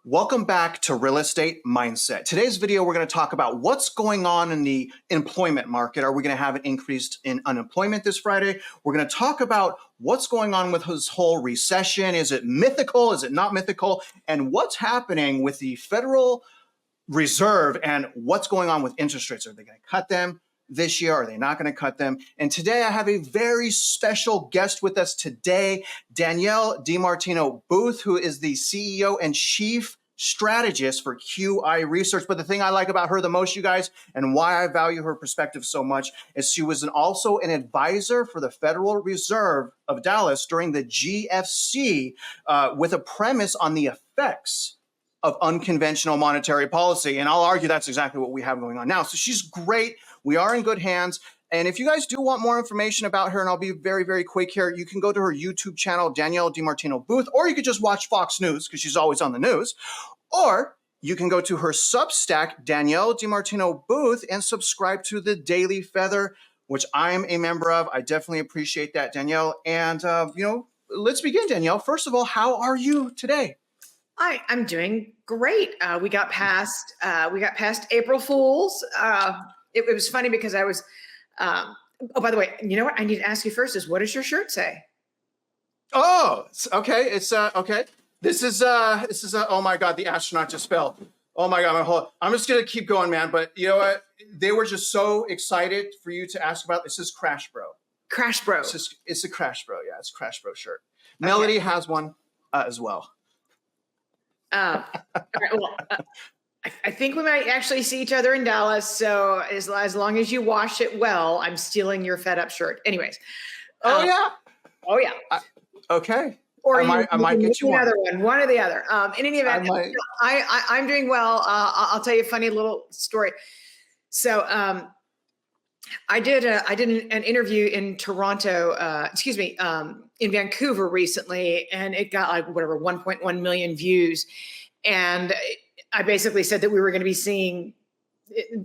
Welcome back to Real Estate Mindset. Today's video, we're going to talk about what's going on in the employment market. Are we going to have an increase in unemployment this Friday? We're going to talk about what's going on with this whole recession. Is it mythical? Is it not mythical? And what's happening with the Federal Reserve and what's going on with interest rates? Are they going to cut them this year? Are they not going to cut them? And today I have a very special guest with us today, Danielle DiMartino Booth, who is the CEO and Chief Strategist for QI Research. But the thing I like about her the most, you guys, and why I value her perspective so much, is she was also an advisor for the Federal Reserve of Dallas during the GFC with a premise on the effects of unconventional monetary policy. And I'll argue that's exactly what we have going on now. So she's great. We are in good hands. And if you guys do want more information about her, and I'll be very, very quick here, you can go to her YouTube channel, Danielle DiMartino Booth, or you could just watch Fox News because she's always on the news. Or you can go to her Substack, Danielle DiMartino Booth, and subscribe to the Daily Feather, which I'm a member of. I definitely appreciate that, Danielle. And, let's begin, Danielle. First of all, how are you today? I'm doing great. We got past April Fools. It was funny because I was, oh, by the way, you know what? I need to ask you first is what does your shirt say? Oh, okay. It's okay. This is oh my God, the astronaut just fell. Oh my God, I'm just going to keep going, man. But you know what? They were just so excited for you to ask about this. Is Crash Bro. Crash Bro. It's a Crash Bro. Yeah, it's a Crash Bro shirt. Okay. Melody has one as well. All right, well, I think we might actually see each other in Dallas. So as long as you wash it well, I'm stealing your Fed Up shirt. Anyways. Oh yeah. Oh yeah. Okay. Or I might get you another one of the other. In any event, I'm doing well. I'll tell you a funny little story. So I did an interview in Toronto, in Vancouver recently, and it got like 1.1 million views. And I basically said that we were going to be seeing,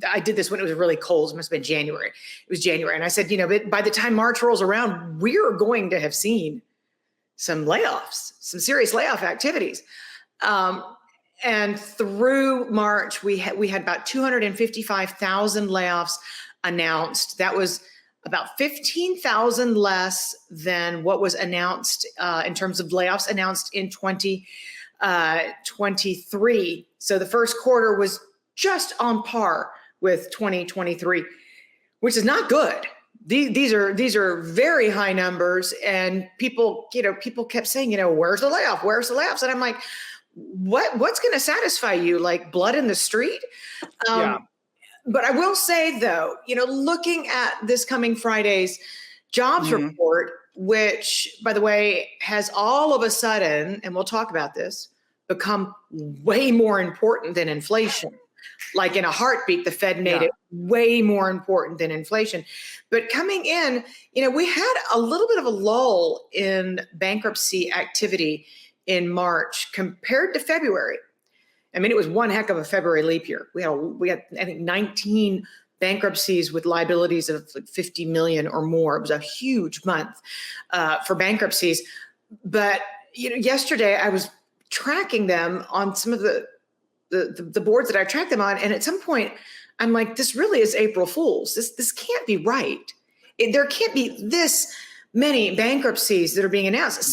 I did this when it was really cold. It must have been January. It was January. And I said, by the time March rolls around, we're going to have seen some layoffs, some serious layoff activities. And through March, we had about 255,000 layoffs announced. That was about 15,000 less than what was announced in terms of layoffs announced in 2023. So the first quarter was just on par with 2023, which is not good. These are very high numbers, and people kept saying, where's the layoff? Where's the layoffs? And I'm like, what's going to satisfy you? Like blood in the street? Yeah. But I will say, though, looking at this coming Friday's jobs report, which, by the way, has all of a sudden, and we'll talk about this, become way more important than inflation. Like in a heartbeat, the Fed made it way more important than inflation. But coming in, we had a little bit of a lull in bankruptcy activity in March compared to February. I mean, it was one heck of a February leap year. We had I think 19 bankruptcies with liabilities of like 50 million or more. It was a huge month for bankruptcies. But yesterday I was tracking them on some of the boards that I tracked them on, and at some point I'm like, this really is April Fools. This can't be right. There can't be this many bankruptcies that are being announced.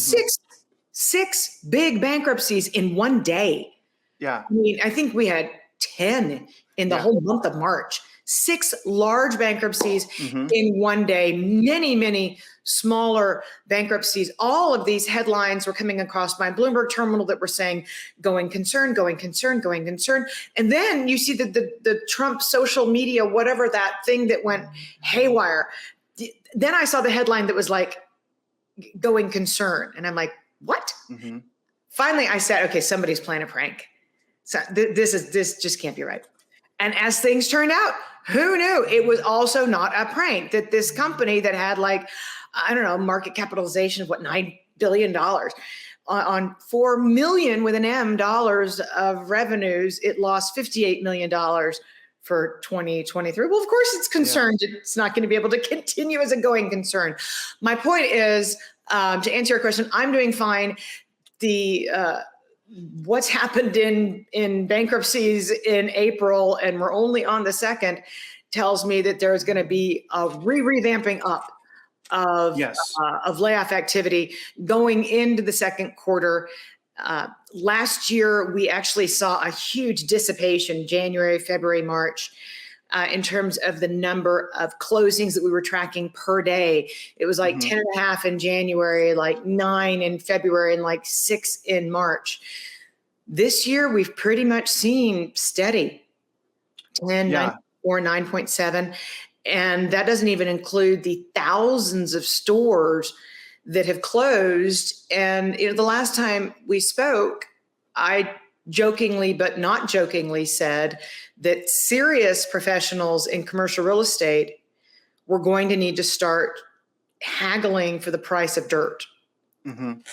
Six big bankruptcies in one day. Yeah. I mean, I think we had 10 in the whole month of March. 6 large bankruptcies in one day, many, many smaller bankruptcies. All of these headlines were coming across my Bloomberg terminal that were saying, going concern, going concern, going concern. And then you see the Trump social media, whatever that thing that went haywire. Then I saw the headline that was like, going concern. And I'm like, what? Finally, I said, okay, somebody's playing a prank. So this just can't be right. And as things turned out, who knew? It was also not a prank, that this company that had market capitalization of $9 billion on $4 million with an M dollars of revenues, it lost $58 million for 2023. Well, of course it's concerned. It's not going to be able to continue as a going concern. My point is, to answer your question, I'm doing fine. The what's happened in bankruptcies in April, and we're only on the 2nd, tells me that there's going to be a revamping up Yes. of layoff activity going into the second quarter. Last year, we actually saw a huge dissipation, January, February, March, in terms of the number of closings that we were tracking per day. It was like 10 and a half in January, like 9 in February, and like 6 in March. This year, we've pretty much seen steady 10, 9, or 9.7. And that doesn't even include the thousands of stores that have closed. And the last time we spoke, I jokingly but not jokingly said that serious professionals in commercial real estate were going to need to start haggling for the price of dirt. And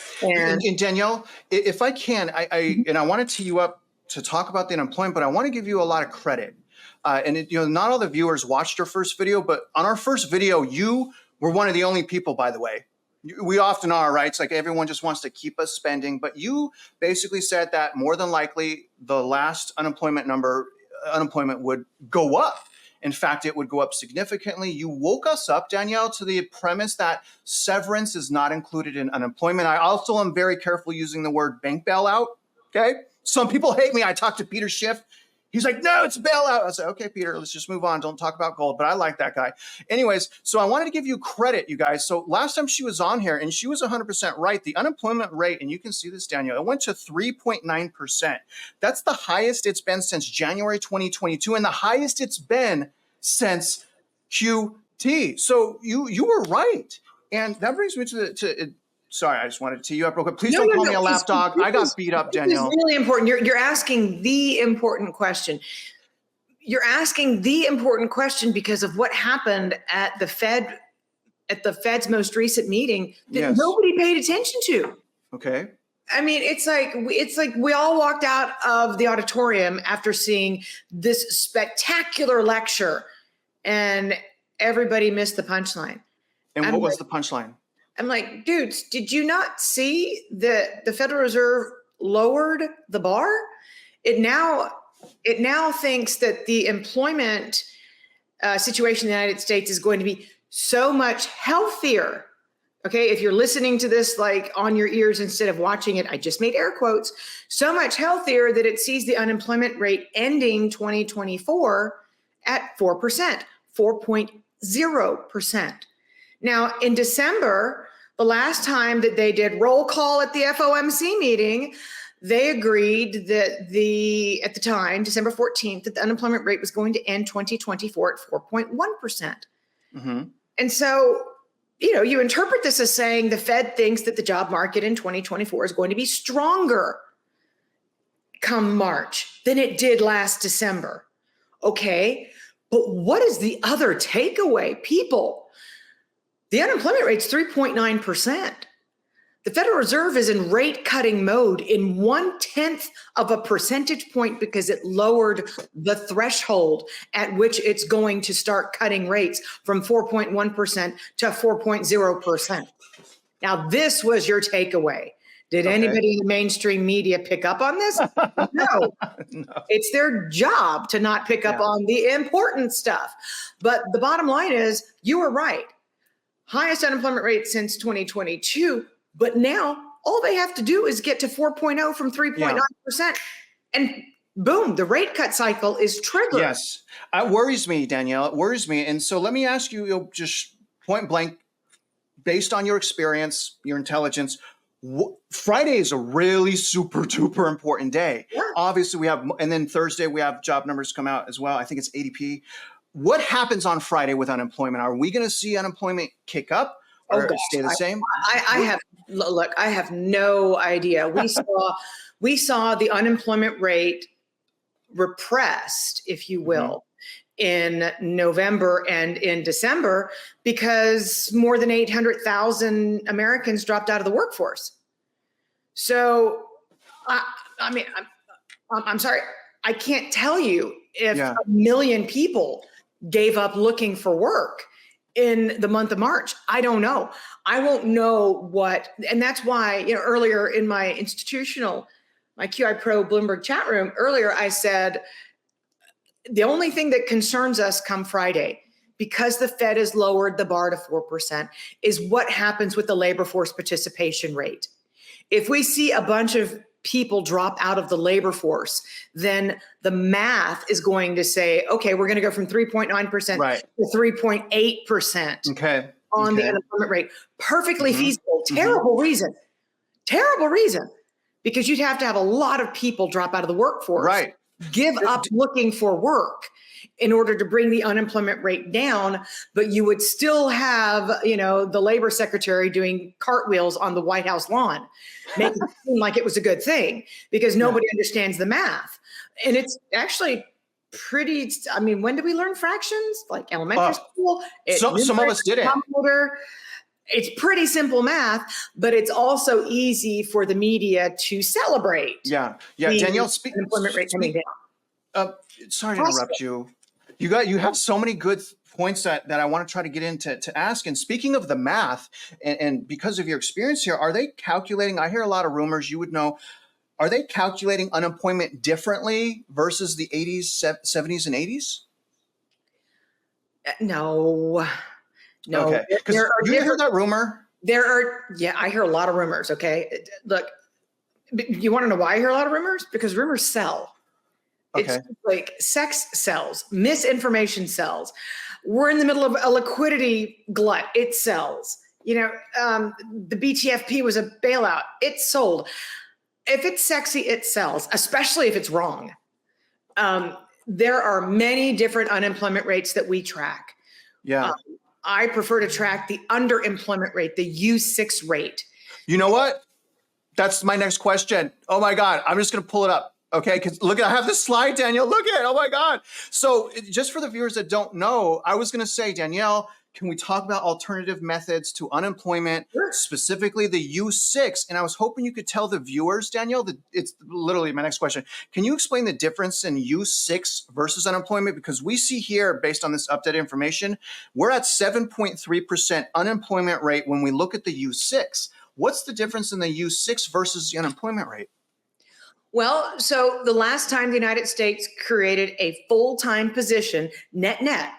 Danielle, if I can, I want to tee you up to talk about the unemployment, but I want to give you a lot of credit. Not all the viewers watched your first video, but on our first video, you were one of the only people, by the way. We often are, right? It's like everyone just wants to keep us spending, but you basically said that more than likely the last unemployment would go up. In fact, it would go up significantly. You woke us up, Danielle, to the premise that severance is not included in unemployment. I also am very careful using the word bank bailout, okay? Some people hate me. I talked to Peter Schiff. He's like, no, it's bailout. I said, okay, Peter, let's just move on. Don't talk about gold, but I like that guy. Anyways, so I wanted to give you credit, you guys. So last time she was on here, and she was 100% right, the unemployment rate, and you can see this, Danielle, it went to 3.9%. That's the highest it's been since January 2022, and the highest it's been since QT. So you were right. And that brings me to sorry, I just wanted to tee you up real quick. Please don't call me a lapdog. I got beat up, Danielle. This is really important. You're asking the important question. You're asking the important question because of what happened at the Fed's most recent meeting that nobody paid attention to. Okay. I mean, it's like we all walked out of the auditorium after seeing this spectacular lecture, and everybody missed the punchline. And what was the punchline? I'm like, dudes, did you not see that the Federal Reserve lowered the bar? It now thinks that the employment situation in the United States is going to be so much healthier. Okay, if you're listening to this like on your ears instead of watching it, I just made air quotes, so much healthier that it sees the unemployment rate ending 2024 at 4%, 4.0%. Now, in December, the last time that they did roll call at the FOMC meeting, they agreed that at the time, December 14th, that the unemployment rate was going to end 2024 at 4.1%. And so, you interpret this as saying the Fed thinks that the job market in 2024 is going to be stronger come March than it did last December. Okay, but what is the other takeaway, people? The unemployment rate's 3.9%. The Federal Reserve is in rate cutting mode in 1/10 of a percentage point because it lowered the threshold at which it's going to start cutting rates from 4.1% to 4.0%. Now, this was your takeaway. Did anybody in the mainstream media pick up on this? No. It's their job to not pick up on the important stuff. But the bottom line is, you were right. Highest unemployment rate since 2022, but now all they have to do is get to 4.0 from 3.9%, and boom, the rate cut cycle is triggered. Yes, it worries me, Danielle. It worries me. And so let me ask you, just point blank, based on your experience, your intelligence, Friday is a really super duper important day. Yeah. Obviously, we have, and then Thursday we have job numbers come out as well. I think it's ADP. What happens on Friday with unemployment? Are we going to see unemployment kick up or stay the same? I have no idea. We saw the unemployment rate repressed, if you will, in November and in December because more than 800,000 Americans dropped out of the workforce. So, I'm sorry, I can't tell you if a million people gave up looking for work in the month of March. I don't know. I won't know what, and that's why, earlier in my institutional my QI Pro Bloomberg chat room earlier, I said, the only thing that concerns us come Friday, because the Fed has lowered the bar to 4%, is what happens with the labor force participation rate. If we see a bunch of people drop out of the labor force, then the math is going to say, okay, we're going to go from 3.9% to 3.8% on the unemployment rate. Perfectly feasible. Terrible reason. Terrible reason. Because you'd have to have a lot of people drop out of the workforce, give up looking for work in order to bring the unemployment rate down, but you would still have, the labor secretary doing cartwheels on the White House lawn, making it seem like it was a good thing because nobody understands the math. And it's actually pretty, when did we learn fractions? Like elementary school? Some of us did it. It's pretty simple math, but it's also easy for the media to celebrate. Yeah. Danielle, unemployment rate coming down. Sorry to interrupt you. You have so many good points that I want to try to get into to ask. And speaking of the math, and because of your experience here, are they calculating? I hear a lot of rumors. You would know. Are they calculating unemployment differently versus the 80s, 70s, and 80s? No. Okay. Because you heard that rumor? I hear a lot of rumors. Okay. Look, you want to know why I hear a lot of rumors? Because rumors sell. Okay. It's like sex sells, misinformation sells. We're in the middle of a liquidity glut. It sells. The BTFP was a bailout. It sold. If it's sexy, it sells, especially if it's wrong. There are many different unemployment rates that we track. Yeah. I prefer to track the underemployment rate, the U6 rate. You know what? That's my next question. Oh my God. I'm just going to pull it up. Okay. Because look, I have this slide, Danielle. Look at it. Oh my God. So just for the viewers that don't know, I was going to say, Danielle, can we talk about alternative methods to unemployment, specifically the U6? And I was hoping you could tell the viewers, Danielle, that it's literally my next question. Can you explain the difference in U6 versus unemployment? Because we see here, based on this updated information, we're at 7.3% unemployment rate when we look at the U6. What's the difference in the U6 versus the unemployment rate? Well, so the last time the United States created a full-time position, net,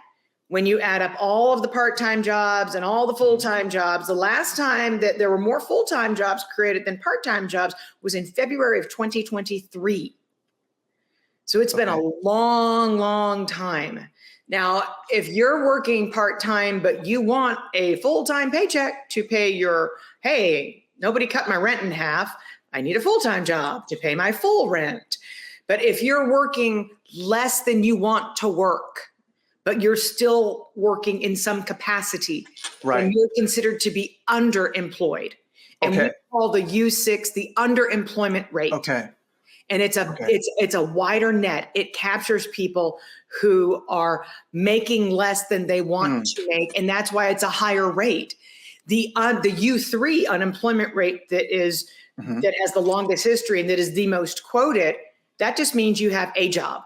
when you add up all of the part-time jobs and all the full-time jobs, the last time that there were more full-time jobs created than part-time jobs was in February of 2023. So it's been a long, long time. Now, if you're working part-time, but you want a full-time paycheck to pay your, hey, nobody cut my rent in half, I need a full-time job to pay my full rent. But if you're working less than you want to work, but you're still working in some capacity, and you're considered to be underemployed. And we call the U6 the underemployment rate. And it's a wider net. It captures people who are making less than they want to make, and that's why it's a higher rate. The U3 unemployment rate that is that has the longest history and that is the most quoted, that just means you have a job.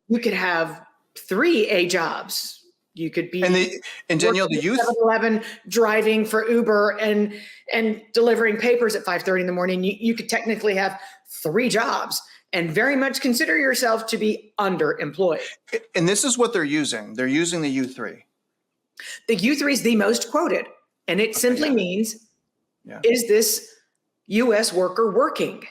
You could have 3 A jobs. You could be and Danielle, the youth 7-Eleven driving for Uber and delivering papers at 5:30 in the morning. You could technically have 3 jobs and very much consider yourself to be underemployed. And this is what they're using. They're using the U3. The U3 is the most quoted, and it simply means, is this U.S. worker working?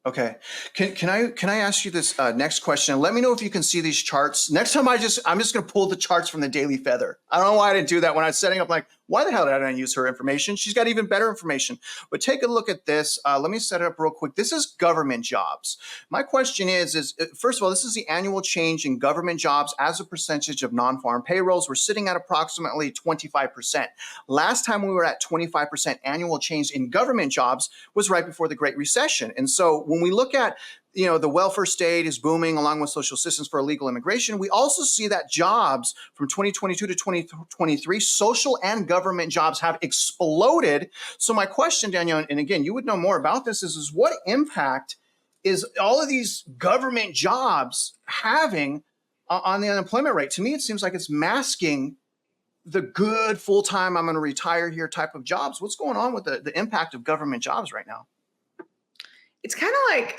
Okay. Can I ask you this next question? Let me know if you can see these charts. Next time I'm just going to pull the charts from the Daily Feather. I don't know why I didn't do that when I was setting up. Like, why the hell did I not use her information? She's got even better information. But take a look at this. Let me set it up real quick. This is government jobs. My question is first of all, this is the annual change in government jobs as a percentage of non-farm payrolls. We're sitting at approximately 25%. Last time we were at 25% annual change in government jobs was right before the Great Recession. And so when we look at the welfare state is booming along with social assistance for illegal immigration, we also see that jobs from 2022 to 2023, social and government jobs have exploded. So my question, Danielle, and again, you would know more about this, is what impact is all of these government jobs having on the unemployment rate? To me, it seems like it's masking the good full-time, I'm going to retire here type of jobs. What's going on with the impact of government jobs right now? it's kind of like,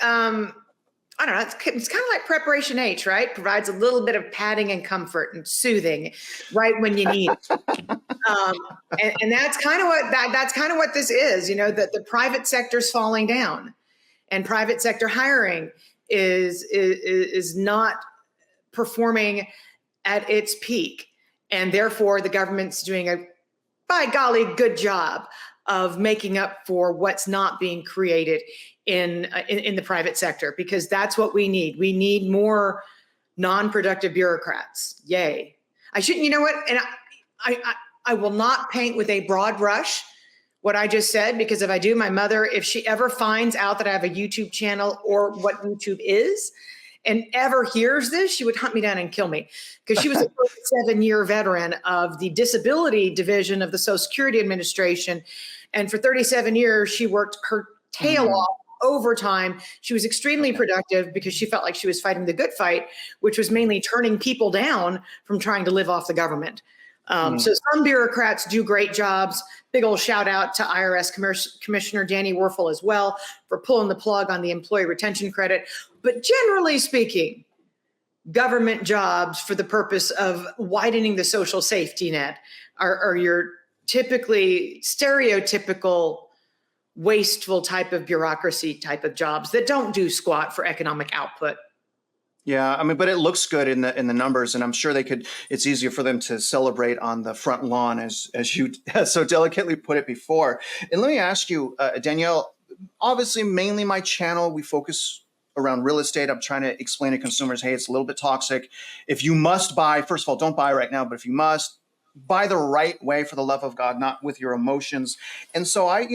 I don't know, it's kind of like preparation H, right? Provides a little bit of padding and comfort and soothing right when you need it. And that's kind of what this is, that the private sector's falling down, and private sector hiring is not performing at its peak. And therefore the government's doing a, by golly, good job of making up for what's not being created in the private sector, because that's what we need. We need more non-productive bureaucrats. Yay. I shouldn't, you know what? And I will not paint with a broad brush what I just said, because if I do, my mother, if she ever finds out that I have a YouTube channel or what YouTube is, and ever hears this, she would hunt me down and kill me, because she was a 37-year veteran of the disability division of the Social Security Administration. And for 37 years, she worked her tail off overtime. She was extremely productive because she felt like she was fighting the good fight, which was mainly turning people down from trying to live off the government. So some bureaucrats do great jobs. Big old shout out to IRS Commissioner Danny Werfel as well for pulling the plug on the employee retention credit. But generally speaking, government jobs for the purpose of widening the social safety net are your typically stereotypical wasteful type of bureaucracy type of jobs that don't do squat for economic output. Yeah, I mean, but it looks good in the numbers, and I'm sure they could. It's easier for them to celebrate on the front lawn, as you so delicately put it before. And let me ask you, Danielle. Obviously, mainly my channel, we focus around real estate. I'm trying to explain to consumers, hey, it's a little bit toxic. If you must buy, first of all, don't buy right now. But if you must, buy the right way, for the love of God, not with your emotions. And so I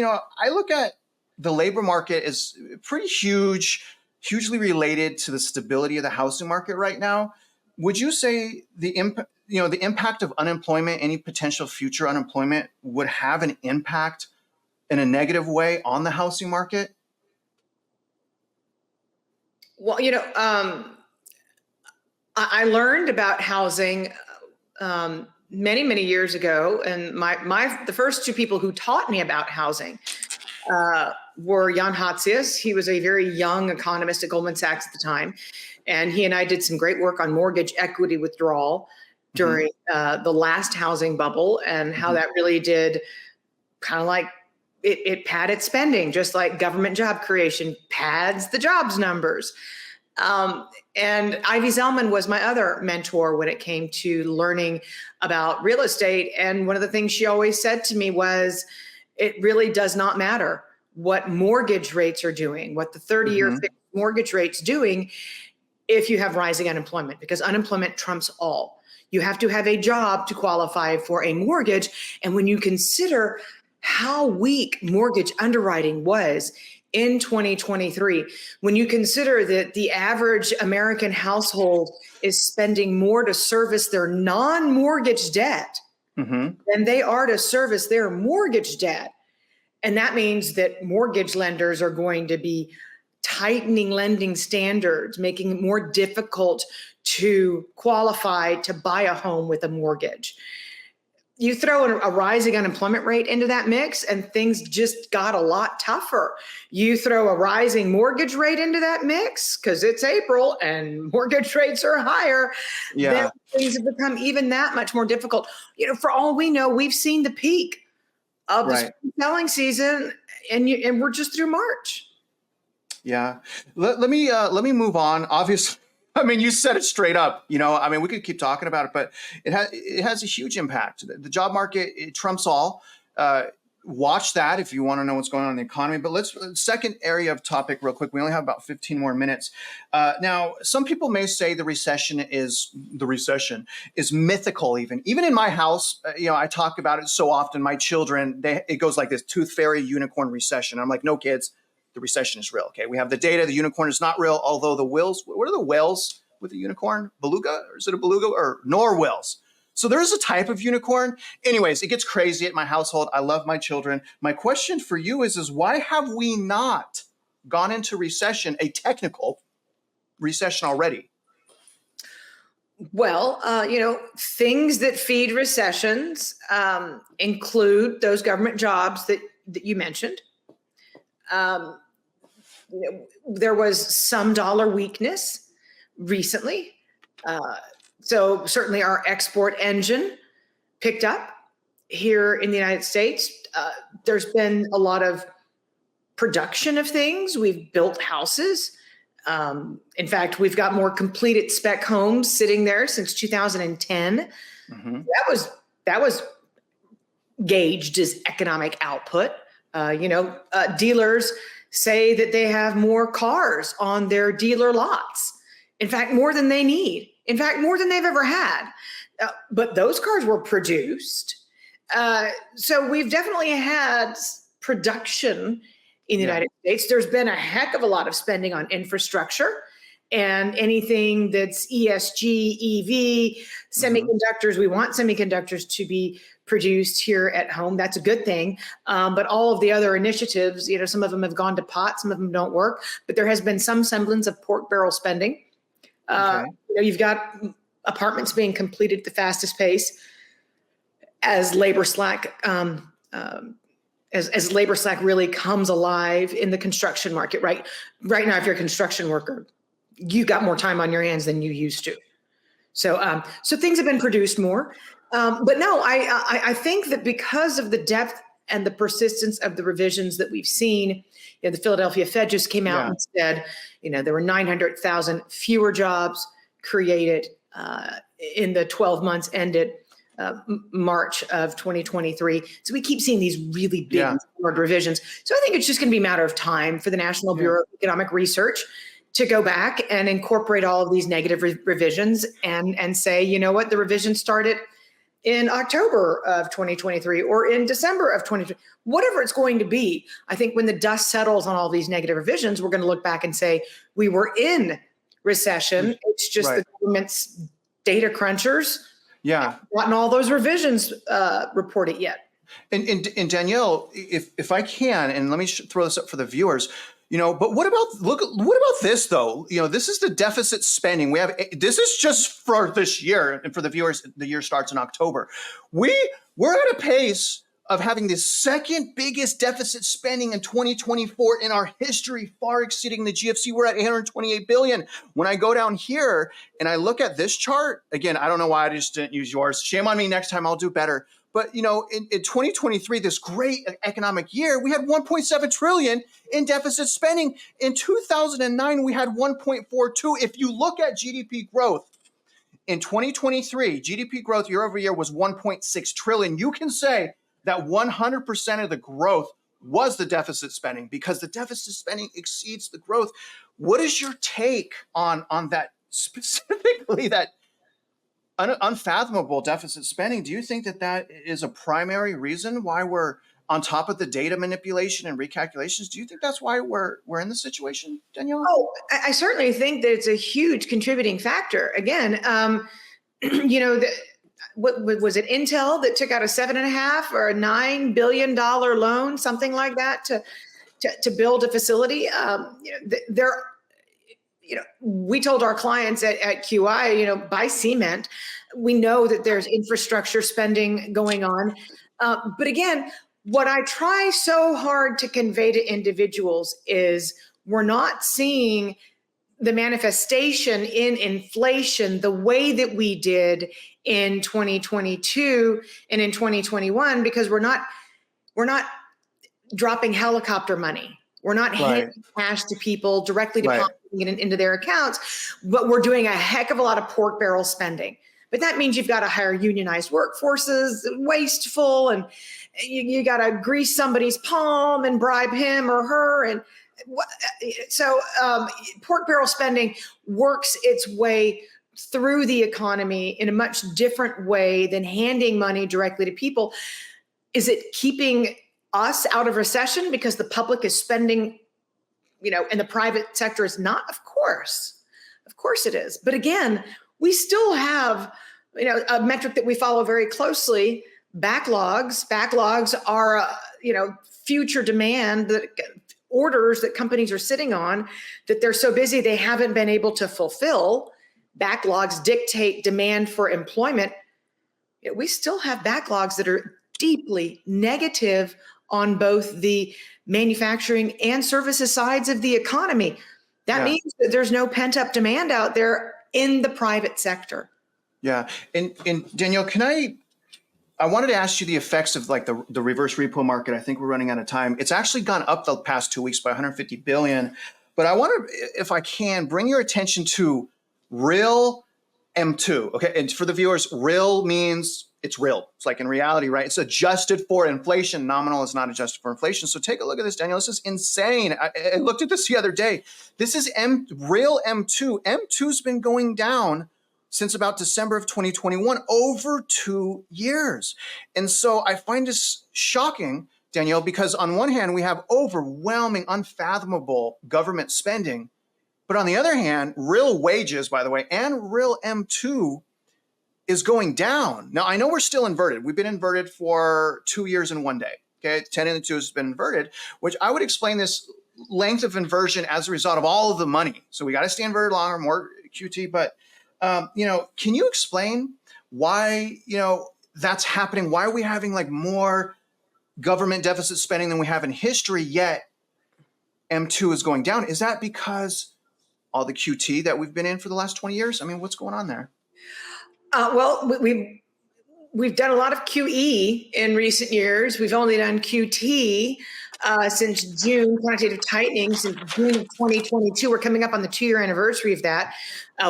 look at the labor market as pretty hugely related to the stability of the housing market right now. Would you say the impact of unemployment, any potential future unemployment, would have an impact in a negative way on the housing market? Well, I learned about housing many, many years ago, and the first two people who taught me about housing were Jan Hatzius. He was a very young economist at Goldman Sachs at the time, and he and I did some great work on mortgage equity withdrawal during the last housing bubble, and how that really did kind of like it padded spending, just like government job creation pads the jobs numbers. And Ivy Zellman was my other mentor when it came to learning about real estate. And one of the things she always said to me was, it really does not matter what mortgage rates are doing, what the 30-year fixed mortgage rate's doing, if you have rising unemployment, because unemployment trumps all. You have to have a job to qualify for a mortgage. And when you consider how weak mortgage underwriting was in 2023, when you consider that the average American household is spending more to service their non-mortgage debt than they are to service their mortgage debt. And that means that mortgage lenders are going to be tightening lending standards, making it more difficult to qualify to buy a home with a mortgage. You throw a rising unemployment rate into that mix, and things just got a lot tougher. You throw a rising mortgage rate into that mix, because it's April and mortgage rates are higher, then things have become even that much more difficult. For all we know, we've seen the peak of the selling season, and we're just through March. Yeah. Let me move on. Obviously, I mean, you said it straight up. I mean, we could keep talking about it, but it has a huge impact. The job market, it trumps all. Watch that if you want to know what's going on in the economy. But second area of topic real quick. We only have about 15 more minutes. Now, some people may say the recession is mythical. Even in my house, I talk about it so often. My children, it goes like this: tooth fairy, unicorn, recession. I'm like, no, kids. The recession is real. Okay, we have the data. The unicorn is not real. Although the whales, what are the whales with the unicorn? Beluga? Or is it a beluga? Or narwhals? So there is a type of unicorn. Anyways, it gets crazy at my household. I love my children. My question for you is why have we not gone into recession, a technical recession already? Well, things that feed recessions include those government jobs that you mentioned. There was some dollar weakness recently. So certainly our export engine picked up here in the United States. There's been a lot of production of things. We've built houses. In fact, we've got more completed spec homes sitting there since 2010. Mm-hmm. That was gauged as economic output. Dealers say that they have more cars on their dealer lots. In fact, more than they need. In fact, more than they've ever had. But those cars were produced. So we've definitely had production in the United States. There's been a heck of a lot of spending on infrastructure and anything that's ESG, EV, semiconductors. We want semiconductors to be produced here at home. That's a good thing. But all of the other initiatives, some of them have gone to pot, some of them don't work, but there has been some semblance of pork barrel spending. You've got apartments being completed at the fastest pace as labor slack, as labor slack really comes alive in the construction market. Right now, if you're a construction worker, you got more time on your hands than you used to. So things have been produced more. But no, I think that because of the depth and the persistence of the revisions that we've seen, the Philadelphia Fed just came out and said, there were 900,000 fewer jobs created in the 12 months ended March of 2023. So we keep seeing these really big revisions. So I think it's just going to be a matter of time for the National Bureau of Economic Research to go back and incorporate all of these negative revisions and say, you know what, the revision started in October of 2023 or in December of 2020, whatever it's going to be. I think when the dust settles on all these negative revisions, we're going to look back and say, we were in recession. It's just the government's data crunchers haven't gotten all those revisions reported yet. And Danielle, if I can, and let me throw this up for the viewers, but what about this though? This is the deficit spending. This is just for this year, and for the viewers, the year starts in October. We're at a pace of having the second biggest deficit spending in 2024 in our history, far exceeding the GFC. We're at $828 billion. When I go down here and I look at this chart, again, I don't know why I just didn't use yours. Shame on me. Next time I'll do better. But, in 2023, this great economic year, we had 1.7 trillion in deficit spending. In 2009, we had 1.42. If you look at GDP growth in 2023, GDP growth year over year was 1.6 trillion. You can say that 100% of the growth was the deficit spending because the deficit spending exceeds the growth. What is your take on that, specifically that unfathomable deficit spending? Do you think that is a primary reason why we're on top of the data manipulation and recalculations? Do you think that's why we're in this situation, Danielle? Oh, I certainly think that it's a huge contributing factor. Again, what was it, Intel that took out a $7.5 or a $9 billion loan, something like that, to build a facility? We told our clients at QI, buy cement. We know that there's infrastructure spending going on. But again, what I try so hard to convey to individuals is we're not seeing the manifestation in inflation the way that we did in 2022 and in 2021, because we're not dropping helicopter money. We're not handing cash to people, directly depositing it into their accounts, but we're doing a heck of a lot of pork barrel spending. But that means you've got to hire unionized workforces, wasteful, and you got to grease somebody's palm and bribe him or her. And so pork barrel spending works its way through the economy in a much different way than handing money directly to people. Is it keeping us out of recession because the public is spending, and the private sector is not? Of course it is. But again, we still have, a metric that we follow very closely, backlogs. Backlogs are, future demand, that orders that companies are sitting on that they're so busy they haven't been able to fulfill. Backlogs dictate demand for employment. We still have backlogs that are deeply negative on both the manufacturing and services sides of the economy. That means that there's no pent-up demand out there in the private sector. Yeah. And Danielle, I wanted to ask you the effects of like the reverse repo market. I think we're running out of time. It's actually gone up the past 2 weeks by 150 billion. But I want to, if I can, bring your attention to real M2. Okay. And for the viewers, real means it's real. It's like in reality, right? It's adjusted for inflation. Nominal is not adjusted for inflation. So take a look at this, Danielle. This is insane. I looked at this the other day. This is real M2. M2's been going down since about December of 2021, over 2 years. And so I find this shocking, Danielle, because on one hand, we have overwhelming, unfathomable government spending. But on the other hand, real wages, by the way, and real M2 is going down. Now, I know we're still inverted. We've been inverted for 2 years and 1 day. Okay, 10 and the 2 has been inverted, which I would explain this length of inversion as a result of all of the money. So we got to stay inverted longer, more QT, but can you explain why, that's happening? Why are we having like more government deficit spending than we have in history, yet M2 is going down? Is that because all the QT that we've been in for the last 20 years? I mean, what's going on there? Well, we've done a lot of QE in recent years. We've only done QT since June, quantitative tightening since June of 2022. We're coming up on the 2-year anniversary of that.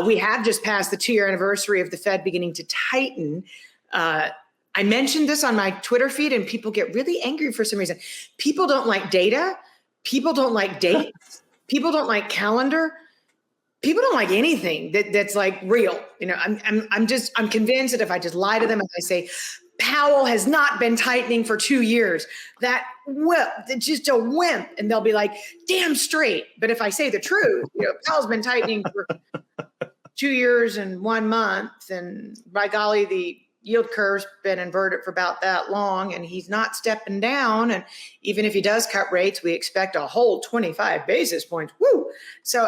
We have just passed the 2-year anniversary of the Fed beginning to tighten. I mentioned this on my Twitter feed and people get really angry for some reason. People don't like data. People don't like dates. People don't like calendar. People don't like anything that's like real. I'm convinced that if I just lie to them and I say, Powell has not been tightening for 2 years, it's just a wimp. And they'll be like, damn straight. But if I say the truth, Powell's been tightening for 2 years and 1 month. And by golly, the yield curve's been inverted for about that long and he's not stepping down. And even if he does cut rates, we expect a whole 25 basis points. Woo! So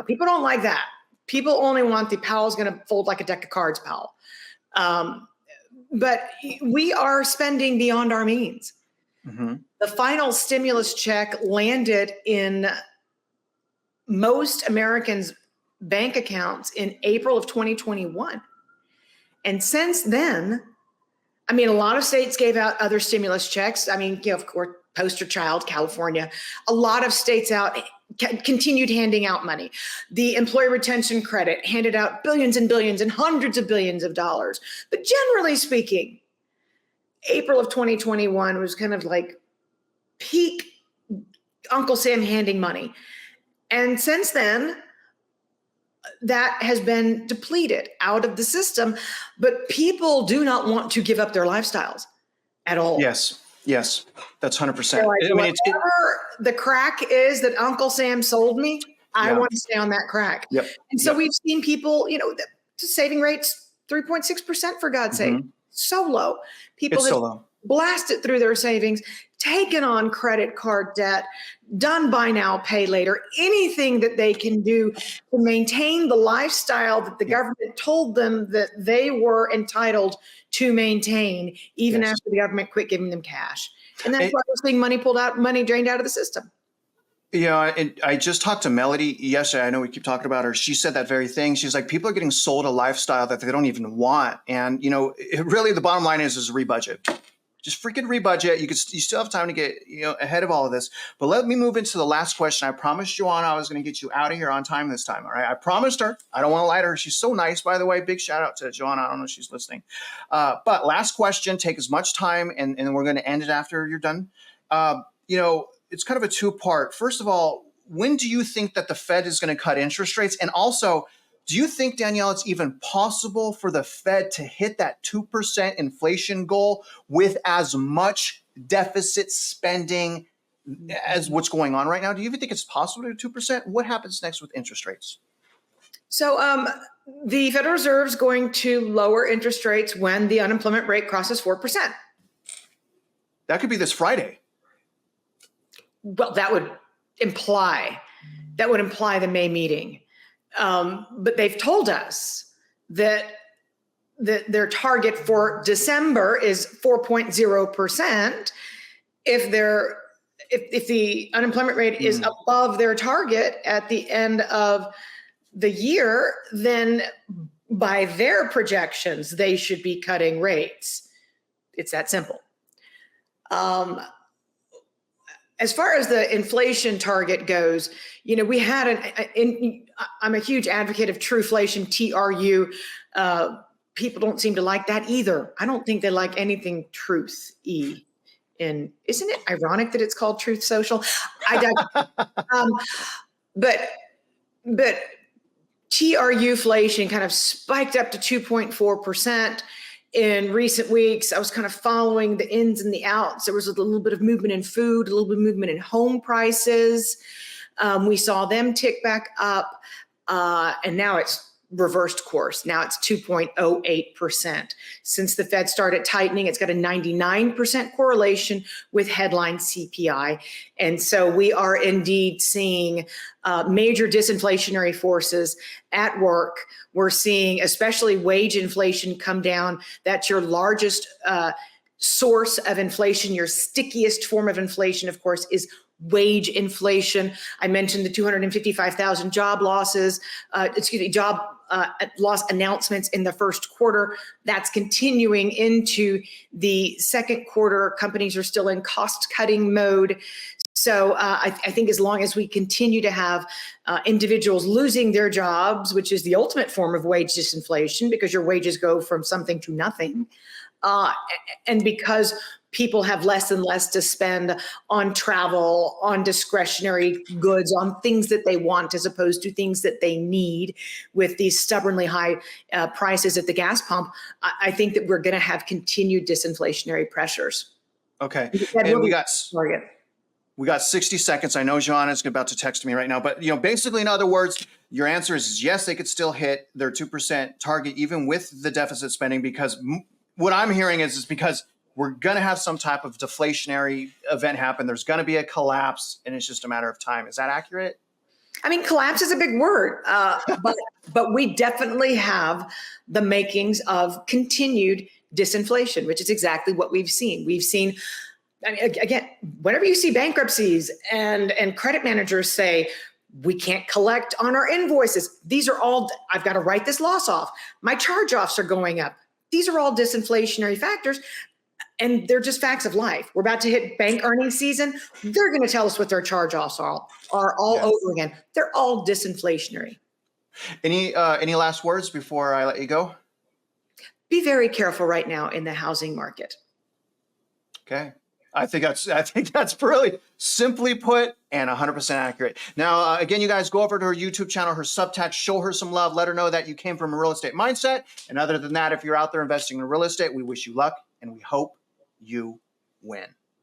people don't like that. People only want the Powell's going to fold like a deck of cards Powell. But we are spending beyond our means. Mm-hmm. The final stimulus check landed in most Americans' bank accounts in April of 2021. And since then, a lot of states gave out other stimulus checks. Of course, poster child, California. A lot of states continued handing out money. The employee retention credit handed out billions and billions and hundreds of billions of dollars. But generally speaking, April of 2021 was kind of like peak Uncle Sam handing money. And since then, that has been depleted out of the system, but people do not want to give up their lifestyles at all. Yes, that's 100%. Whatever the crack is that Uncle Sam sold me, I want to stay on that crack. Yep. And so we've seen people, the saving rates 3.6% for God's sake, so low. People have blasted through their savings, taken on credit card debt, done buy now, pay later, anything that they can do to maintain the lifestyle that the government told them that they were entitled to maintain, even after the government quit giving them cash. And that's why we're seeing money drained out of the system. Yeah, and I just talked to Melody yesterday. I know we keep talking about her. She said that very thing. She's like, people are getting sold a lifestyle that they don't even want. And, really the bottom line is rebudget. Just freaking rebudget. You still have time to get ahead of all of this. But let me move into the last question. I promised Joanna I was going to get you out of here on time this time. All right, I promised her. I don't want to lie to her. She's so nice, by the way. Big shout out to Joanna. I don't know if she's listening. But last question. Take as much time, and we're going to end it after you're done. It's kind of a two-part. First of all, when do you think that the Fed is going to cut interest rates? And also, do you think, Danielle, it's even possible for the Fed to hit that 2% inflation goal with as much deficit spending as what's going on right now? Do you even think it's possible to do 2%? What happens next with interest rates? So the Federal Reserve is going to lower interest rates when the unemployment rate crosses 4%. That could be this Friday. Well, that would imply the May meeting. But they've told us that their target for December is 4.0%. if the unemployment rate is above their target at the end of the year, then by their projections, they should be cutting rates. It's that simple. As far as the inflation target goes, we had I'm a huge advocate of Trueflation, TRU. People don't seem to like that either. I don't think they like anything truth-y. And isn't it ironic that it's called Truth Social? But TRUflation kind of spiked up to 2.4% in recent weeks. I was kind of following the ins and the outs. There was a little bit of movement in food, a little bit of movement in home prices. We saw them tick back up, and now it's reversed course. Now it's 2.08%. Since the Fed started tightening, it's got a 99% correlation with headline CPI. And so we are indeed seeing major disinflationary forces at work. We're seeing especially wage inflation come down. That's your largest source of inflation. Your stickiest form of inflation, of course, is wage inflation. I mentioned the 255,000 job losses, job loss announcements in the first quarter. That's continuing into the second quarter. Companies are still in cost-cutting mode. So I think as long as we continue to have individuals losing their jobs, which is the ultimate form of wage disinflation, because your wages go from something to nothing, and because people have less and less to spend on travel, on discretionary goods, on things that they want as opposed to things that they need with these stubbornly high prices at the gas pump, I think that we're going to have continued disinflationary pressures. Okay. And we got 60 seconds. I know John is about to text me right now, but basically, in other words, your answer is yes, they could still hit their 2% target even with the deficit spending, because what I'm hearing is because we're going to have some type of deflationary event happen. There's going to be a collapse, and it's just a matter of time. Is that accurate? I mean, collapse is a big word, but we definitely have the makings of continued disinflation, which is exactly what we've seen. We've seen, I mean, again, whenever you see bankruptcies and credit managers say, we can't collect on our invoices, these are all, I've got to write this loss off. My charge-offs are going up. These are all disinflationary factors. And they're just facts of life. We're about to hit bank earnings season. They're going to tell us what their charge-offs are all over again. They're all disinflationary. Any last words before I let you go? Be very careful right now in the housing market. Okay. I think that's really simply put and 100% accurate. Now, again, you guys go over to her YouTube channel, her subtext, show her some love, let her know that you came from a real estate mindset. And other than that, if you're out there investing in real estate, we wish you luck and we hope you win.